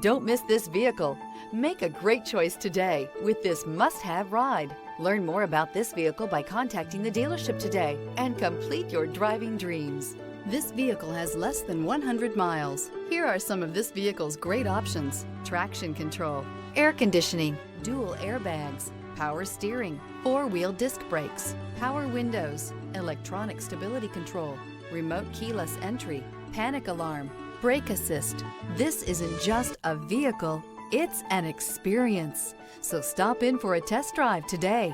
Don't miss this vehicle. Make a great choice today with this must-have ride. Learn more about this vehicle by contacting the dealership today and complete your driving dreams. This vehicle has less than 100 miles. Here are some of this vehicle's great options: traction control, air conditioning, dual airbags, power steering, four-wheel disc brakes, power windows, electronic stability control, remote keyless entry, panic alarm, brake assist. This isn't just a vehicle, it's an experience. So stop in for a test drive today.